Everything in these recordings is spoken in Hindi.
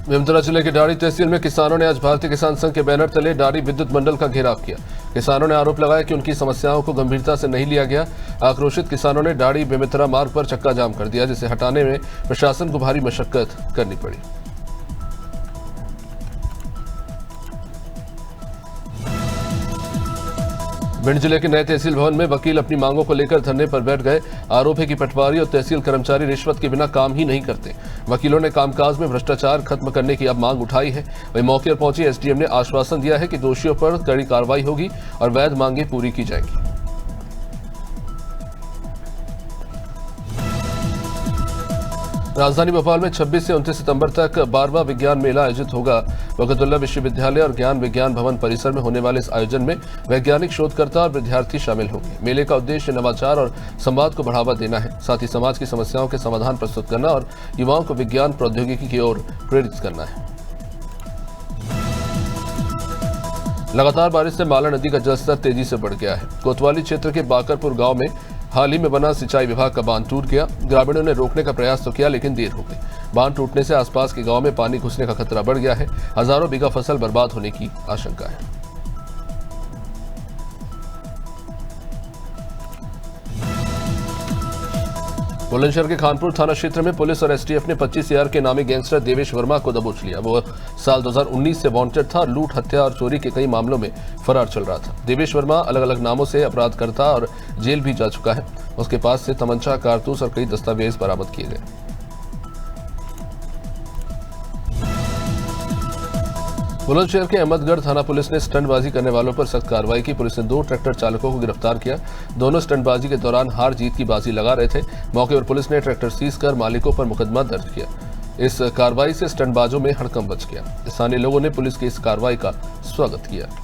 बेमेतरा जिले के डाड़ी तहसील में किसानों ने आज भारतीय किसान संघ के बैनर तले डाड़ी विद्युत मंडल का घेराव किया। किसानों ने आरोप लगाया कि उनकी समस्याओं को गंभीरता से नहीं लिया गया। आक्रोशित किसानों ने डाड़ी बेमेतरा मार्ग पर चक्का जाम कर दिया, जिसे हटाने में प्रशासन को भारी मशक्कत करनी पड़ी। भिंड जिले के नए तहसील भवन में वकील अपनी मांगों को लेकर धरने पर बैठ गए। आरोप है कि पटवारी और तहसील कर्मचारी रिश्वत के बिना काम ही नहीं करते। वकीलों ने कामकाज में भ्रष्टाचार खत्म करने की अब मांग उठाई है। वहीं मौके पर पहुंचे एसडीएम ने आश्वासन दिया है कि दोषियों पर कड़ी कार्रवाई होगी और वैध मांगे पूरी की जाएंगी। राजधानी भोपाल में 26 से 29 सितंबर तक 12वां विज्ञान मेला आयोजित होगा। बरकतुल्लाह विश्वविद्यालय और ज्ञान विज्ञान भवन परिसर में होने वाले इस आयोजन में वैज्ञानिक शोधकर्ता और विद्यार्थी शामिल होंगे। मेले का उद्देश्य नवाचार और संवाद को बढ़ावा देना है, साथ ही समाज की समस्याओं के समाधान प्रस्तुत करना और युवाओं को विज्ञान प्रौद्योगिकी की ओर प्रेरित करना है। लगातार बारिश से माला नदी का जलस्तर तेजी से बढ़ गया है। कोतवाली क्षेत्र के बाकरपुर गांव में हाल ही में बना सिंचाई विभाग का बांध टूट गया। ग्रामीणों ने रोकने का प्रयास तो किया, लेकिन देर हो गई। बांध टूटने से आसपास के गांव में पानी घुसने का खतरा बढ़ गया है। हजारों बीघा फसल बर्बाद होने की आशंका है। बुलंदशहर के खानपुर थाना क्षेत्र में पुलिस और एसटीएफ ने 25 AR के नामी गैंगस्टर देवेश वर्मा को दबोच लिया। वो साल 2019 से वांटेड था और लूट, हत्या और चोरी के कई मामलों में फरार चल रहा था। देवेश वर्मा अलग अलग नामों से अपराध करता और जेल भी जा चुका है। उसके पास से तमंचा, कारतूस और कई दस्तावेज बरामद किए गए। बुलंदशहर के अहमदगढ़ थाना पुलिस ने स्टंटबाजी करने वालों पर सख्त कार्रवाई की। पुलिस ने 2 ट्रैक्टर चालकों को गिरफ्तार किया। दोनों स्टंटबाजी के दौरान हार जीत की बाजी लगा रहे थे। मौके पर पुलिस ने ट्रैक्टर सीज कर मालिकों पर मुकदमा दर्ज किया। इस कार्रवाई से स्टंटबाजों में हड़कंप मच गया। स्थानीय लोगों ने पुलिस की इस कार्रवाई का स्वागत किया।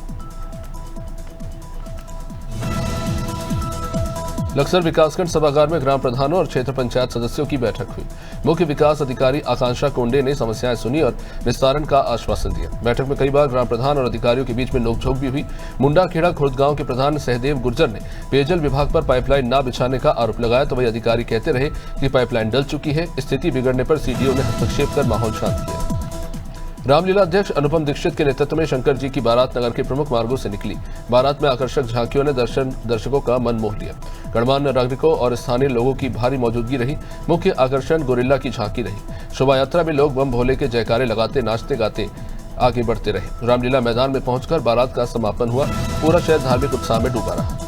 लक्सर विकासखंड सभागार में ग्राम प्रधानों और क्षेत्र पंचायत सदस्यों की बैठक हुई। मुख्य विकास अधिकारी आकांक्षा कोंडे ने समस्याएं सुनी और निस्तारण का आश्वासन दिया। बैठक में कई बार ग्राम प्रधान और अधिकारियों के बीच में नोकझोंक भी हुई। मुंडा खेड़ा खुर्द गांव के प्रधान सहदेव गुर्जर ने पेयजल विभाग पर पाइपलाइन न बिछाने का आरोप लगाया, तो वही अधिकारी कहते रहे कि पाइपलाइन डल चुकी है। स्थिति बिगड़ने पर सीडीओ ने हस्तक्षेप कर माहौल शांत किया। रामलीला अध्यक्ष अनुपम दीक्षित के नेतृत्व में शंकर जी की बारात नगर के प्रमुख मार्गों से निकली। बारात में आकर्षक झांकियों ने दर्शकों का मन मोह लिया। गणमान्य नागरिकों और स्थानीय लोगों की भारी मौजूदगी रही। मुख्य आकर्षण गोरिल्ला की झांकी रही। शोभा यात्रा में लोग बम भोले के जयकारे लगाते, नाचते गाते आगे बढ़ते रहे। रामलीला मैदान में पहुंचकर बारात का समापन हुआ। पूरा शहर धार्मिक उत्साह में डूबा रहा।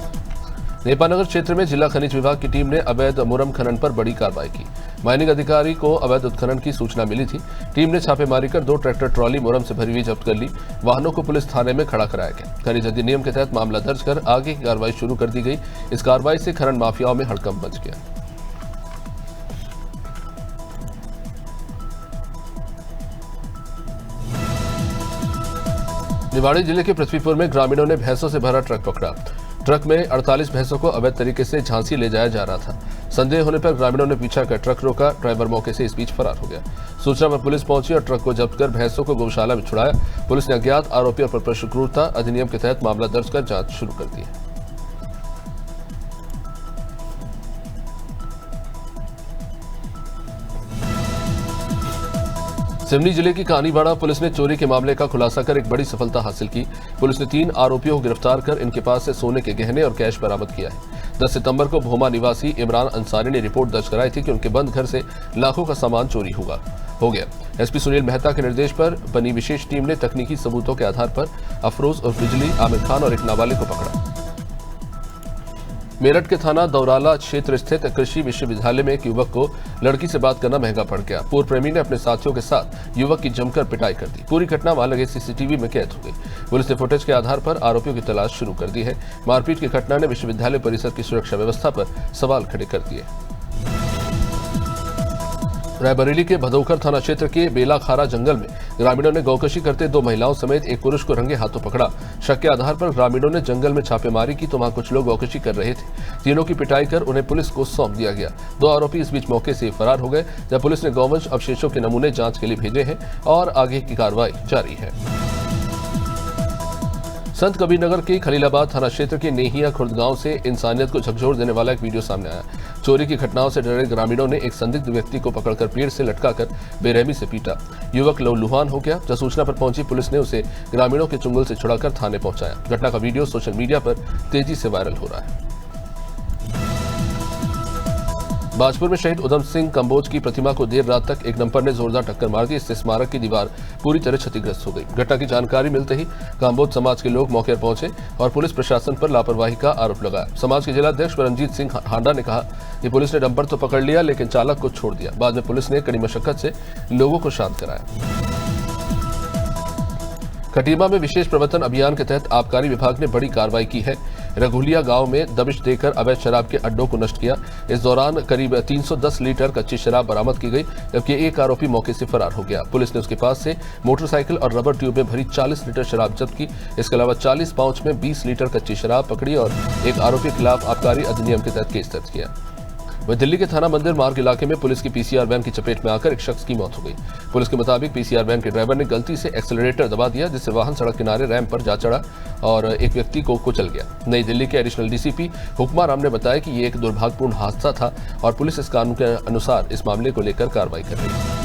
नेपानगर क्षेत्र में जिला खनिज विभाग की टीम ने अवैध मुरम खनन पर बड़ी कार्रवाई की। माइनिंग अधिकारी को अवैध उत्खनन की सूचना मिली थी। टीम ने छापेमारी कर 2 ट्रैक्टर ट्रॉली मुरम से भरी हुई जब्त कर ली। वाहनों को पुलिस थाने में खड़ा कराया गया। खनिज अधिनियम के तहत मामला दर्ज कर आगे की कार्रवाई शुरू कर दी गई। इस कार्रवाई से खनन माफियाओं में हड़कंप मच गया। निवाड़ी जिले के पृथ्वीपुर में ग्रामीणों ने भैंसों से भरा ट्रक पकड़ा। ट्रक में 48 भैंसों को अवैध तरीके से झांसी ले जाया जा रहा था। संदेह होने पर ग्रामीणों ने पीछा कर ट्रक रोका। ड्राइवर मौके से इस बीच फरार हो गया। सूचना पर पुलिस पहुंची और ट्रक को जब्त कर भैंसों को गौशाला में छुड़ाया। पुलिस ने अज्ञात आरोपियों पर प्रश्न क्रूरता अधिनियम के तहत मामला दर्ज कर जांच शुरू कर दी है। सिवनी जिले की कानीवाड़ा पुलिस ने चोरी के मामले का खुलासा कर एक बड़ी सफलता हासिल की। पुलिस ने 3 आरोपियों को गिरफ्तार कर इनके पास से सोने के गहने और कैश बरामद किया है। 10 सितंबर को भोमा निवासी इमरान अंसारी ने रिपोर्ट दर्ज कराई थी कि उनके बंद घर से लाखों का सामान चोरी हो गया। एसपी सुनील मेहता के निर्देश पर बनी विशेष टीम ने तकनीकी सबूतों के आधार पर अफरोज और बिजली, आमिर खान और एक नाबालिग को पकड़ा। मेरठ के थाना दौराला क्षेत्र स्थित कृषि विश्वविद्यालय में एक युवक को लड़की से बात करना महंगा पड़ गया। पूर्व प्रेमी ने अपने साथियों के साथ युवक की जमकर पिटाई कर दी। पूरी घटना वहां लगे सीसीटीवी में कैद हो गई। पुलिस ने फुटेज के आधार पर आरोपियों की तलाश शुरू कर दी है। मारपीट की घटना ने विश्वविद्यालय परिसर की सुरक्षा व्यवस्था पर सवाल खड़े कर दिए। रायबरेली के भदौखर थाना क्षेत्र के बेलाखारा जंगल में ग्रामीणों ने गौकशी करते 2 महिलाओं समेत एक पुरुष को रंगे हाथों पकड़ा। शक के आधार पर ग्रामीणों ने जंगल में छापेमारी की तो वहां कुछ लोग गौकशी कर रहे थे। तीनों की पिटाई कर उन्हें पुलिस को सौंप दिया गया। 2 आरोपी इस बीच मौके से फरार हो गए। जब पुलिस ने गौवंश अवशेषों के नमूने जांच के लिए भेजे हैं और आगे की कार्रवाई जारी है। संत कबीरनगर के खलीलाबाद थाना क्षेत्र के नेहिया खुर्द गांव से इंसानियत को झकझोर देने वाला एक वीडियो सामने आया। चोरी की घटनाओं से डरे ग्रामीणों ने एक संदिग्ध व्यक्ति को पकड़कर पेड़ से लटकाकर बेरहमी से पीटा। युवक लहूलुहान हो गया। जब सूचना पर पहुंची पुलिस ने उसे ग्रामीणों के चुंगल से छुड़ाकर थाने पहुंचाया। घटना का वीडियो सोशल मीडिया पर तेजी से वायरल हो रहा है। बाजपुर में शहीद उधम सिंह कंबोज की प्रतिमा को देर रात तक एक डंपर ने जोरदार टक्कर मार दी। इससे स्मारक की दीवार पूरी तरह क्षतिग्रस्त हो गई। घटना की जानकारी मिलते ही कंबोज समाज के लोग मौके पर पहुंचे और पुलिस प्रशासन पर लापरवाही का आरोप लगाया। समाज के जिलाध्यक्ष परमजीत सिंह हांडा ने कहा कि पुलिस ने डंपर तो पकड़ लिया लेकिन चालक को छोड़ दिया। बाद में पुलिस ने कड़ी मशक्कत से लोगों को शांत कराया। खटीमा में विशेष प्रवर्तन अभियान के तहत आबकारी विभाग ने बड़ी कार्रवाई की है। रघुलिया गांव में दबिश देकर अवैध शराब के अड्डों को नष्ट किया। इस दौरान करीब 310 लीटर कच्ची शराब बरामद की गई, जबकि एक आरोपी मौके से फरार हो गया। पुलिस ने उसके पास से मोटरसाइकिल और रबर ट्यूब में भरी 40 लीटर शराब जब्त की। इसके अलावा 40 पाउच में 20 लीटर कच्ची शराब पकड़ी और एक आरोपी के खिलाफ आबकारी अधिनियम के तहत केस दर्ज किया। वह दिल्ली के थाना मंदिर मार्ग इलाके में पुलिस की पीसीआर वैन की चपेट में आकर एक शख्स की मौत हो गई। पुलिस के मुताबिक पीसीआर वैन के ड्राइवर ने गलती से एक्सेलरेटर दबा दिया, जिससे वाहन सड़क किनारे रैंप पर जा चढ़ा और एक व्यक्ति को कुचल गया। नई दिल्ली के एडिशनल डीसीपी हुक्मा राम ने बताया कि ये एक दुर्भाग्यपूर्ण हादसा था और पुलिस इस कानून के अनुसार इस मामले को लेकर कार्रवाई कर रही है।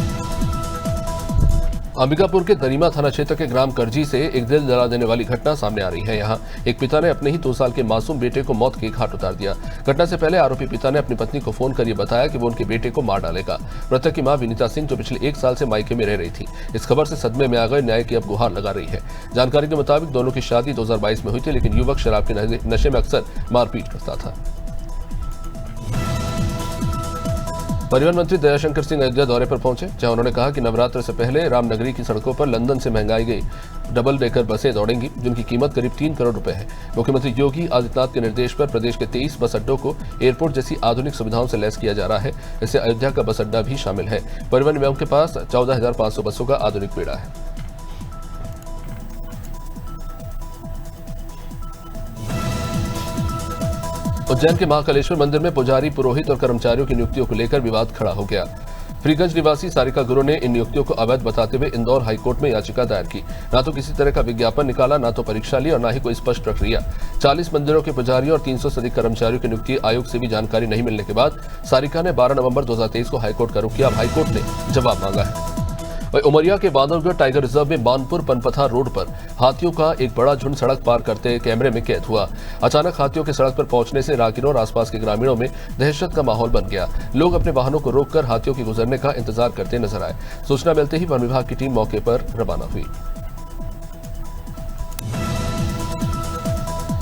अंबिकापुर के दरीमा थाना क्षेत्र के ग्राम करजी से एक दिल जला देने वाली घटना सामने आ रही है। यहाँ एक पिता ने अपने ही 2 साल के मासूम बेटे को मौत के घाट उतार दिया। घटना से पहले आरोपी पिता ने अपनी पत्नी को फोन कर ये बताया कि वो उनके बेटे को मार डालेगा। मृतक की मां विनीता सिंह जो पिछले 1 साल से मायके में रह रही थी, इस खबर से सदमे में आ गए न्याय की अब गुहार लगा रही है। जानकारी के मुताबिक दोनों की शादी 2022 में हुई थी, लेकिन युवक शराब के नशे में अक्सर मारपीट करता था। परिवहन मंत्री दयाशंकर सिंह अयोध्या दौरे पर पहुंचे, जहां उन्होंने कहा कि नवरात्र से पहले रामनगरी की सड़कों पर लंदन से मंगाई गई डबल डेकर बसें दौड़ेंगी, जिनकी कीमत करीब 3 करोड़ रुपए है। मुख्यमंत्री योगी आदित्यनाथ के निर्देश पर प्रदेश के 23 बस अड्डों को एयरपोर्ट जैसी आधुनिक सुविधाओं से लैस किया जा रहा है। इससे अयोध्या का बस अड्डा भी शामिल है। परिवहन विभाग के पास 14,500 बसों का आधुनिक बेड़ा है। उज्जैन के महाकालेश्वर मंदिर में पुजारी, पुरोहित और कर्मचारियों की नियुक्तियों को लेकर विवाद खड़ा हो गया। फ्रीगंज निवासी सारिका गुरु ने इन नियुक्तियों को अवैध बताते हुए इंदौर हाईकोर्ट में याचिका दायर की। न तो किसी तरह का विज्ञापन निकाला, न तो परीक्षा ली और न ही कोई स्पष्ट प्रक्रिया। 40 मंदिरों के पुजारियों और 300 से अधिक कर्मचारियों की नियुक्ति आयोग से भी जानकारी नहीं मिलने के बाद सारिका ने 12 नवंबर 2023 को हाईकोर्ट का रुख किया। अब हाईकोर्ट ने जवाब मांगा है। वहीं उमरिया के बांधवगढ़ टाइगर रिजर्व में बानपुर पनपथा रोड पर हाथियों का एक बड़ा झुंड सड़क पार करते कैमरे में कैद हुआ। अचानक हाथियों के सड़क पर पहुंचने से राहगीरों और आसपास के ग्रामीणों में दहशत का माहौल बन गया। लोग अपने वाहनों को रोककर हाथियों के गुजरने का इंतजार करते नजर आए। सूचना मिलते ही वन विभाग की टीम मौके पर रवाना हुई।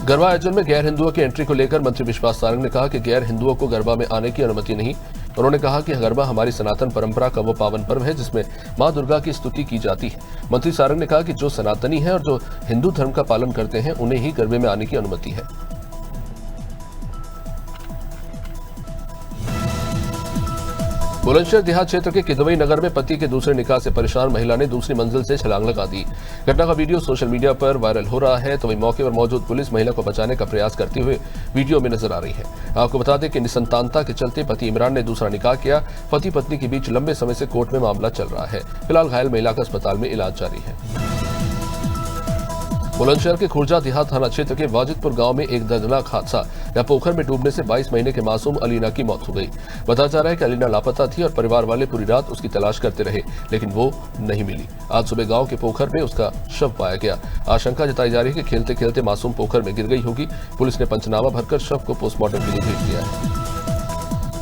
गरबा आयोजन में गैर हिंदुओं की एंट्री को लेकर मंत्री विश्वास सारंग ने कहा कि गैर हिंदुओं को गरबा में आने की अनुमति नहीं। उन्होंने कहा कि गरबा हमारी सनातन परंपरा का वो पावन पर्व है जिसमें मां दुर्गा की स्तुति की जाती है। मंत्री सारंग ने कहा कि जो सनातनी है और जो हिंदू धर्म का पालन करते हैं उन्हें ही गरबे में आने की अनुमति है। बुलंदशहर देहात क्षेत्र के किदवई नगर में पति के दूसरे निकाह से परेशान महिला ने दूसरी मंजिल से छलांग लगा दी। घटना का वीडियो सोशल मीडिया पर वायरल हो रहा है, तो वहीं मौके पर मौजूद पुलिस महिला को बचाने का प्रयास करते हुए वीडियो में नजर आ रही है। आपको बता दें कि निसंतानता के चलते पति इमरान ने दूसरा निकाह किया। पति पत्नी के बीच लंबे समय से कोर्ट में मामला चल रहा है। फिलहाल घायल महिला का अस्पताल में इलाज जारी है। बुलंदशहर के खुर्जा देहात थाना क्षेत्र के वाजिदपुर गांव में एक दर्दनाक हादसा, या पोखर में डूबने से 22 महीने के मासूम अलीना की मौत हो गई। बताया जा रहा है कि अलीना लापता थी और परिवार वाले पूरी रात उसकी तलाश करते रहे, लेकिन वो नहीं मिली। आज सुबह गांव के पोखर में उसका शव पाया गया। आशंका जताई जा रही है कि खेलते खेलते मासूम पोखर में गिर गई होगी। पुलिस ने पंचनामा भरकर शव को पोस्टमार्टम के लिए भेज दिया है।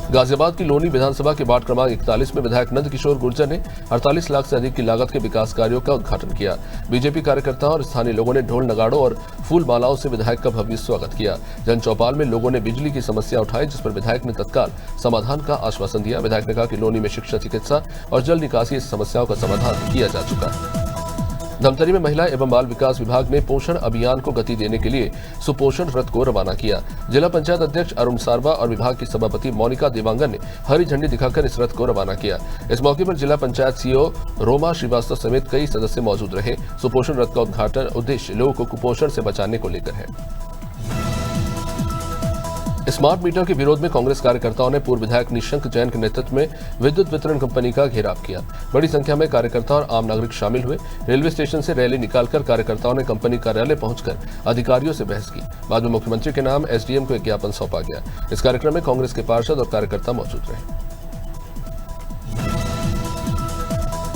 गाजियाबाद की लोनी विधानसभा के वार्ड क्रमांक 41 में विधायक नंद किशोर गुर्जर ने 48 लाख से अधिक की लागत के विकास कार्यों का उद्घाटन किया। बीजेपी कार्यकर्ताओं और स्थानीय लोगों ने ढोल नगाड़ों और फूल मालाओं से विधायक का भव्य स्वागत किया। जन चौपाल में लोगों ने बिजली की समस्या उठाई, जिस पर विधायक ने तत्काल समाधान का आश्वासन दिया। विधायक ने कहा कि लोनी में शिक्षा, चिकित्सा और जल निकासी समस्याओं का समाधान किया जा चुका है। धमतरी में महिला एवं बाल विकास विभाग ने पोषण अभियान को गति देने के लिए सुपोषण रथ को रवाना किया। जिला पंचायत अध्यक्ष अरुण सारवा और विभाग की सभापति मोनिका देवांगन ने हरी झंडी दिखाकर इस रथ को रवाना किया। इस मौके पर जिला पंचायत सीईओ रोमा श्रीवास्तव समेत कई सदस्य मौजूद रहे। सुपोषण रथ का उद्घाटन उद्देश्य लोगों को कुपोषण से बचाने को लेकर है। स्मार्ट मीटर के विरोध में कांग्रेस कार्यकर्ताओं ने पूर्व विधायक निशंक जैन के नेतृत्व में विद्युत वितरण कंपनी का घेराव किया। बड़ी संख्या में कार्यकर्ता और आम नागरिक शामिल हुए। रेलवे स्टेशन से रैली निकालकर कार्यकर्ताओं ने कंपनी कार्यालय पहुंचकर अधिकारियों से बहस की। बाद में मुख्यमंत्री के नाम एसडीएम को एक ज्ञापन सौंपा गया। इस कार्यक्रम में कांग्रेस के पार्षद और कार्यकर्ता मौजूद रहे।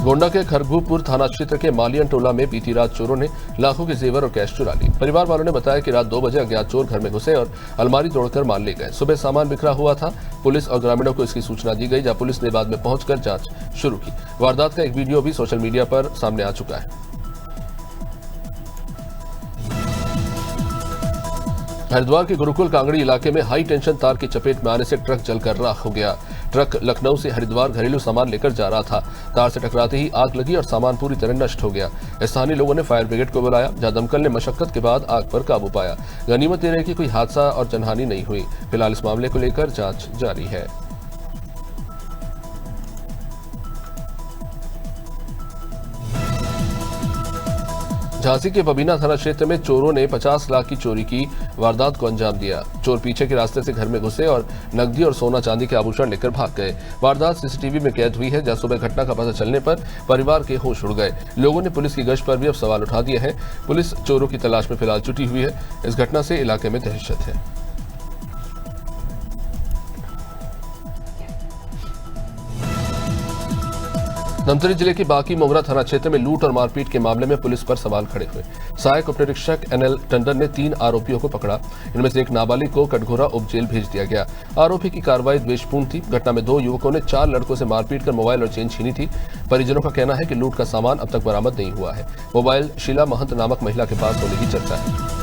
गोंडा के खरगूपुर थाना क्षेत्र के मालियन टोला में बीती रात चोरों ने लाखों के जेवर और कैश चुरा ली। परिवार वालों ने बताया कि रात 2 बजे अज्ञात चोर घर में घुसे और अलमारी तोड़कर माल ले गए। सुबह सामान बिखरा हुआ था। पुलिस और ग्रामीणों को इसकी सूचना दी गई, जहां पुलिस ने बाद में पहुंचकर जांच शुरू की। वारदात का एक वीडियो भी सोशल मीडिया पर सामने आ चुका है। हरिद्वार के गुरुकुल कांगड़ी इलाके में हाई टेंशन तार की चपेट में आने से ट्रक जलकर राख हो गया। ट्रक लखनऊ से हरिद्वार घरेलू सामान लेकर जा रहा था। तार से टकराते ही आग लगी और सामान पूरी तरह नष्ट हो गया। स्थानीय लोगों ने फायर ब्रिगेड को बुलाया, जहां दमकल ने मशक्कत के बाद आग पर काबू पाया। गनीमत ये रही कि कोई हादसा और जनहानि नहीं हुई। फिलहाल इस मामले को लेकर जांच जारी है। झांसी के बबीना थाना क्षेत्र में चोरों ने 50 लाख की चोरी की वारदात को अंजाम दिया। चोर पीछे के रास्ते से घर में घुसे और नकदी और सोना चांदी के आभूषण लेकर भाग गए। वारदात सीसीटीवी में कैद हुई है, जहां सुबह घटना का पता चलने पर परिवार के होश उड़ गए। लोगों ने पुलिस की गश्त पर भी अब सवाल उठा दिए हैं। पुलिस चोरों की तलाश में फिलहाल जुटी हुई है। इस घटना से इलाके में दहशत है। धमतरी जिले के बाकी मोगरा थाना क्षेत्र में लूट और मारपीट के मामले में पुलिस पर सवाल खड़े हुए। सहायक उप निरीक्षक एनएल टंडन ने 3 आरोपियों को पकड़ा। इनमें से एक नाबालिग को कटघोरा उप जेल भेज दिया गया। आरोपी की कार्रवाई द्वेषपूर्ण थी। घटना में 2 युवकों ने 4 लड़कों से मारपीट कर मोबाइल और चेन छीनी थी। परिजनों का कहना है कि लूट का सामान अब तक बरामद नहीं हुआ है। मोबाइल शीला महंत नामक महिला के पास होने की चर्चा है।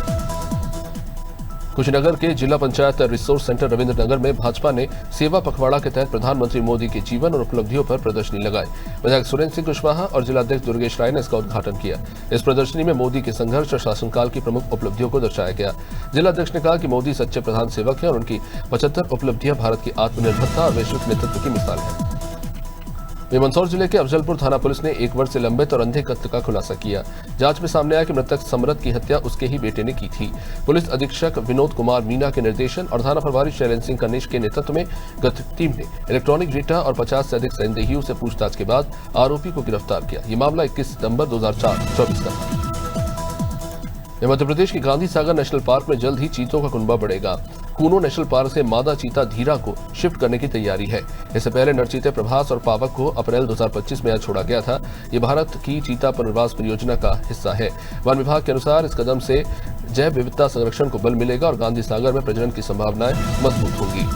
कुशीनगर के जिला पंचायत रिसोर्स सेंटर रविंद्र नगर में भाजपा ने सेवा पखवाड़ा के तहत प्रधानमंत्री मोदी के जीवन और उपलब्धियों पर प्रदर्शनी लगाई। विधायक सुरेंद्र सिंह कुशवाहा और जिलाध्यक्ष दुर्गेश राय ने इसका उद्घाटन किया। इस प्रदर्शनी में मोदी के संघर्ष और शासनकाल की प्रमुख उपलब्धियों को दर्शाया गया। जिलाध्यक्ष ने कहा कि मोदी सच्चे प्रधान सेवक हैं और उनकी 75 उपलब्धियां भारत की आत्मनिर्भरता और वैश्विक नेतृत्व की मिसाल है। मंदसौर जिले के अफजलपुर थाना पुलिस ने 1 वर्ष से लंबित और अंधे कत्ल का खुलासा किया। जांच में सामने आया कि मृतक समरत की हत्या उसके ही बेटे ने की थी। पुलिस अधीक्षक विनोद कुमार मीना के निर्देशन और थाना प्रभारी शैलेंद्र सिंह कनिश के नेतृत्व में गठित टीम ने इलेक्ट्रॉनिक डेटा और 50 से अधिक संदेहियों से पूछताछ के बाद आरोपी को गिरफ्तार किया। ये मामला 21 सितंबर 2024 का था। मध्य प्रदेश के गांधी सागर नेशनल पार्क में जल्द ही चीतों का कुनबा बढ़ेगा। कूनो नेशनल पार्क से मादा चीता धीरा को शिफ्ट करने की तैयारी है। इससे पहले नरचीते प्रभास और पावक को अप्रैल 2025 में यहाँ छोड़ा गया था। ये भारत की चीता पुनर्वास परियोजना का हिस्सा है। वन विभाग के अनुसार इस कदम से जैव विविधता संरक्षण को बल मिलेगा और गांधी सागर में प्रजनन की संभावनाएं मजबूत होंगी।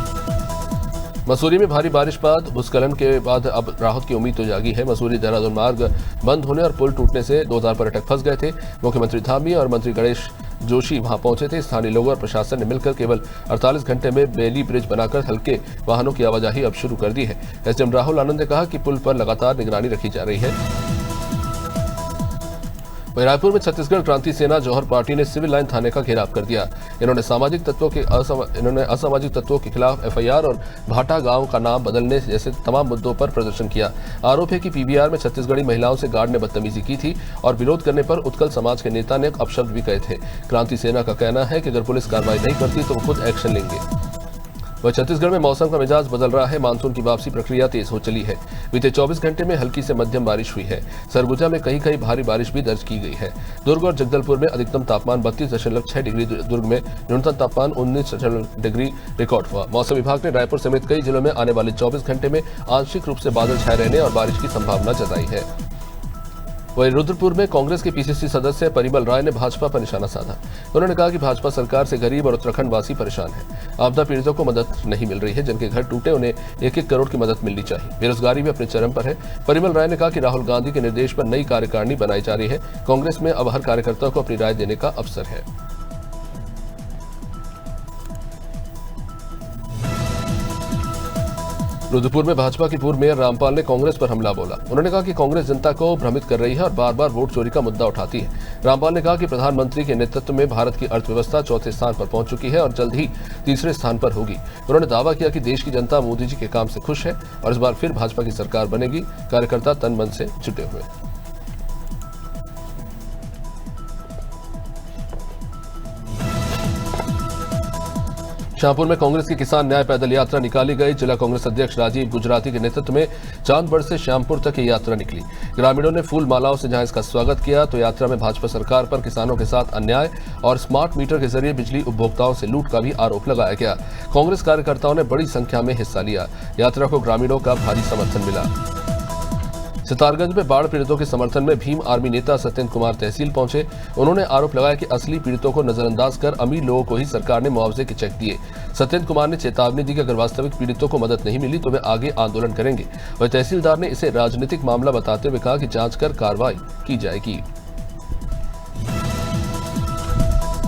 मसूरी में भारी बारिश बाद भूस्खलन के बाद अब राहत की उम्मीद तो जागी है। मसूरी देहरादून मार्ग बंद होने और पुल टूटने से 2000 पर्यटक फंस गए थे। मुख्यमंत्री धामी और मंत्री गणेश जोशी वहां पहुंचे थे। स्थानीय लोगों और प्रशासन ने मिलकर केवल 48 घंटे में बेली ब्रिज बनाकर हल्के वाहनों की आवाजाही अब शुरू कर दी है। एसडीएम राहुल आनंद ने कहा कि पुल पर लगातार निगरानी रखी जा रही है। रायपुर में छत्तीसगढ़ क्रांति सेना जौहर पार्टी ने सिविल लाइन थाने का घेराव कर दिया। इन्होंने असामाजिक तत्वों के खिलाफ एफआईआर और भाटा गांव का नाम बदलने जैसे तमाम मुद्दों पर प्रदर्शन किया। आरोप है कि पीवीआर में छत्तीसगढ़ी महिलाओं से गार्ड ने बदतमीजी की थी और विरोध करने पर उत्कल समाज के नेता ने अपशब्द भी कहे थे। क्रांति सेना का कहना है कि अगर पुलिस कार्रवाई नहीं करती तो वो खुद एक्शन लेंगे। वह छत्तीसगढ़ में मौसम का मिजाज बदल रहा है। मानसून की वापसी प्रक्रिया तेज हो चली है। बीते 24 घंटे में हल्की से मध्यम बारिश हुई है। सरगुजा में कहीं कहीं भारी बारिश भी दर्ज की गई है। दुर्ग और जगदलपुर में अधिकतम तापमान 32.6 डिग्री, दुर्ग में न्यूनतम तापमान 19 डिग्री रिकॉर्ड हुआ। मौसम विभाग ने रायपुर समेत कई जिलों में आने वाले 24 घंटे में आंशिक रूप से बादल छाए रहने और बारिश की संभावना जताई है। वहीं रुद्रपुर में कांग्रेस के पीसीसी सदस्य परिमल राय ने भाजपा पर निशाना साधा। उन्होंने कहा कि भाजपा सरकार से गरीब और उत्तराखंड वासी परेशान है। आपदा पीड़ितों को मदद नहीं मिल रही है। जिनके घर टूटे उन्हें 1-1 करोड़ की मदद मिलनी चाहिए। बेरोजगारी भी अपने चरम पर है। परिमल राय ने कहा कि राहुल गांधी के निर्देश पर नई कार्यकारिणी बनाई जा रही है। कांग्रेस में अब हर कार्यकर्ता को अपनी राय देने का अवसर है। रुद्रपुर में भाजपा की पूर्व मेयर रामपाल ने कांग्रेस पर हमला बोला। उन्होंने कहा कि कांग्रेस जनता को भ्रमित कर रही है और बार बार वोट चोरी का मुद्दा उठाती है। रामपाल ने कहा कि प्रधानमंत्री के नेतृत्व में भारत की अर्थव्यवस्था 4थे स्थान पर पहुंच चुकी है और जल्द ही 3रे स्थान पर होगी। उन्होंने दावा किया कि देश की जनता मोदी जी के काम से खुश है और इस बार फिर भाजपा की सरकार बनेगी। कार्यकर्ता तन मन से जुटे हुए। शाहपुर में कांग्रेस की किसान न्याय पैदल यात्रा निकाली गई। जिला कांग्रेस अध्यक्ष राजीव गुजराती के नेतृत्व में चांदबड़ से श्यामपुर तक ये यात्रा निकली। ग्रामीणों ने फूल मालाओं से जहां इसका स्वागत किया, तो यात्रा में भाजपा सरकार पर किसानों के साथ अन्याय और स्मार्ट मीटर के जरिए बिजली उपभोक्ताओं से लूट का भी आरोप लगाया गया। कांग्रेस कार्यकर्ताओं ने बड़ी संख्या में हिस्सा लिया। यात्रा को ग्रामीणों का भारी समर्थन मिला। सितारगंज में बाढ़ पीड़ितों के समर्थन में भीम आर्मी नेता सत्येंद्र कुमार तहसील पहुंचे। उन्होंने आरोप लगाया कि असली पीड़ितों को नजरअंदाज कर अमीर लोगों को ही सरकार ने मुआवजे के चेक दिए। सत्येंद्र कुमार ने चेतावनी दी कि अगर वास्तविक पीड़ितों को मदद नहीं मिली तो वे आगे आंदोलन करेंगे। वह तहसीलदार ने इसे राजनीतिक मामला बताते हुए कहा कि जांच कर कार्रवाई की जाएगी।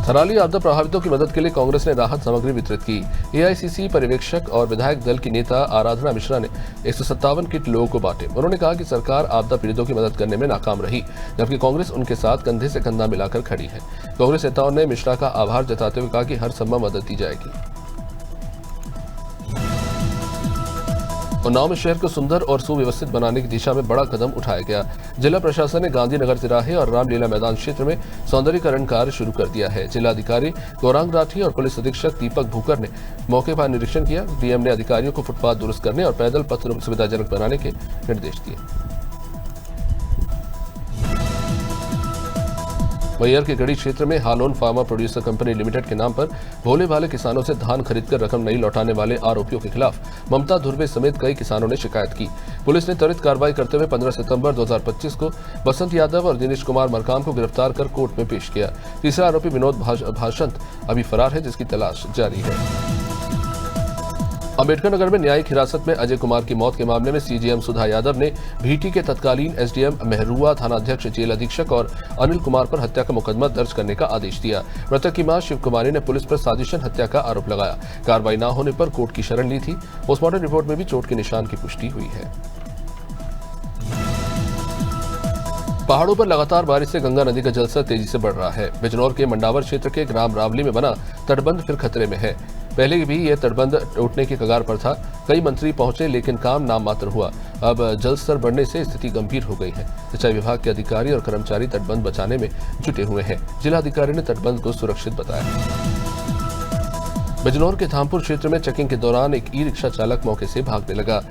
थराली आपदा प्रभावितों की मदद के लिए कांग्रेस ने राहत सामग्री वितरित की। एआईसीसी पर्यवेक्षक और विधायक दल की नेता आराधना मिश्रा ने 157 किट लोगों को बांटे। उन्होंने कहा कि सरकार आपदा पीड़ितों की मदद करने में नाकाम रही, जबकि कांग्रेस उनके साथ कंधे से कंधा मिलाकर खड़ी है। कांग्रेस नेताओं ने मिश्रा का आभार जताते हुए कहा कि हर संभव मदद दी जाएगी। उन्नाव में शहर को सुंदर और सुव्यवस्थित बनाने की दिशा में बड़ा कदम उठाया गया। जिला प्रशासन ने गांधीनगर तिराहे और रामलीला मैदान क्षेत्र में सौंदर्यीकरण कार्य शुरू कर दिया है। जिलाधिकारी गौरांग राठी और पुलिस अधीक्षक दीपक भूकर ने मौके पर निरीक्षण किया। डीएम ने अधिकारियों को फुटपाथ दुरुस्त करने और पैदल पथ सुविधाजनक बनाने के निर्देश दिए। मैयर के गढ़ी क्षेत्र में हालोन फार्मा प्रोड्यूसर कंपनी लिमिटेड के नाम पर भोले भाले किसानों से धान खरीदकर रकम नहीं लौटाने वाले आरोपियों के खिलाफ ममता धुर्वे समेत कई किसानों ने शिकायत की। पुलिस ने त्वरित कार्रवाई करते हुए 15 सितंबर 2025 को बसंत यादव और दिनेश कुमार मरकाम को गिरफ्तार कर कोर्ट में पेश किया। तीसरा आरोपी विनोद भाषंत अभी फरार है, जिसकी तलाश जारी है। अम्बेडकर नगर में न्यायिक हिरासत में अजय कुमार की मौत के मामले में सीजीएम सुधा यादव ने भीटी के तत्कालीन एसडीएम मेहरुआ, थानाध्यक्ष, जेल अधीक्षक और अनिल कुमार पर हत्या का मुकदमा दर्ज करने का आदेश दिया। मृतक की मां शिव कुमारी ने पुलिस पर साजिशन हत्या का आरोप लगाया। कार्रवाई न होने पर कोर्ट की शरण ली थी। पोस्टमार्टम रिपोर्ट में भी चोट के निशान की पुष्टि हुई है। पहाड़ों पर लगातार बारिश से गंगा नदी का जलस्तर तेजी से बढ़ रहा है। बिजनौर के मंडावर क्षेत्र के ग्राम रावली में बना तटबंध फिर खतरे में है। पहले भी यह तटबंध टूटने की कगार पर था। कई मंत्री पहुंचे लेकिन काम नाम मात्र हुआ। अब जलस्तर बढ़ने से स्थिति गंभीर हो गई है। सिंचाई विभाग के अधिकारी और कर्मचारी तटबंध बचाने में जुटे हुए हैं। जिलाधिकारी ने तटबंध को सुरक्षित बताया। बिजनौर के धामपुर क्षेत्र में चेकिंग के दौरान एक ई रिक्शा चालक मौके से भागने लगा।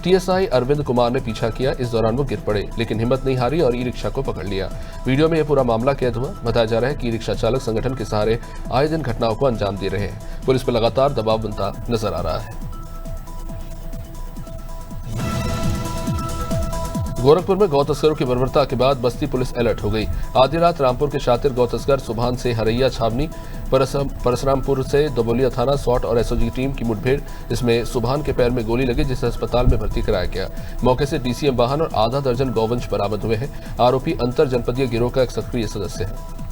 टीएसआई अरविंद कुमार ने पीछा किया। इस दौरान वो गिर पड़े, लेकिन हिम्मत नहीं हारी और ई रिक्शा को पकड़ लिया। वीडियो में यह पूरा मामला कैद हुआ। बताया जा रहा है कि ई रिक्शा चालक संगठन के सहारे आए दिन घटनाओं को अंजाम दे रहे हैं। पुलिस पर लगातार दबाव बनता नजर आ रहा है। गोरखपुर में गौ तस्करों की बर्बरता के बाद बस्ती पुलिस अलर्ट हो गई। आधी रात रामपुर के शातिर गौ तस्कर सुभान से हरैया छावनी, परसरामपुर से दोबोलिया थाना, SWAT और एसओजी टीम की मुठभेड़। इसमें सुभान के पैर में गोली लगी, जिसे अस्पताल में भर्ती कराया गया। मौके से डीसीएम वाहन और आधा दर्जन गौवंश बरामद हुए हैं। आरोपी अंतर जनपदीय गिरोह का एक सक्रिय सदस्य है।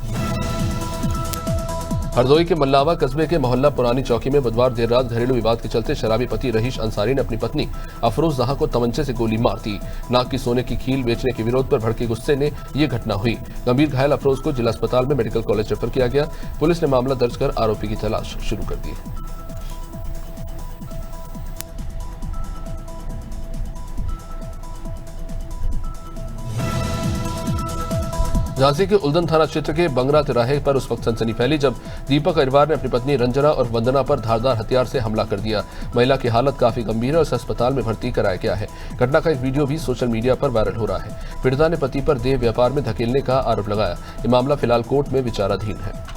हरदोई के मल्लावा कस्बे के मोहल्ला पुरानी चौकी में बुधवार देर रात घरेलू विवाद के चलते शराबी पति रहीश अंसारी ने अपनी पत्नी अफरोज जहां को तमंचे से गोली मार दी। नाक की सोने की खील बेचने के विरोध पर भड़के गुस्से ने यह घटना हुई। गंभीर घायल अफरोज को जिला अस्पताल में मेडिकल कॉलेज रेफर किया गया। पुलिस ने मामला दर्ज कर आरोपी की तलाश शुरू कर दी है। झांसी के उल्दन थाना क्षेत्र के बंगरा तिराहे पर उस वक्त सनसनी फैली जब दीपक अग्रवाल ने अपनी पत्नी रंजना और वंदना पर धारदार हथियार से हमला कर दिया। महिला की हालत काफी गंभीर है और उसे अस्पताल में भर्ती कराया गया है। घटना का एक वीडियो भी सोशल मीडिया पर वायरल हो रहा है। पीड़िता ने पति पर देह व्यापार में धकेलने का आरोप लगाया। यह मामला फिलहाल कोर्ट में विचाराधीन है।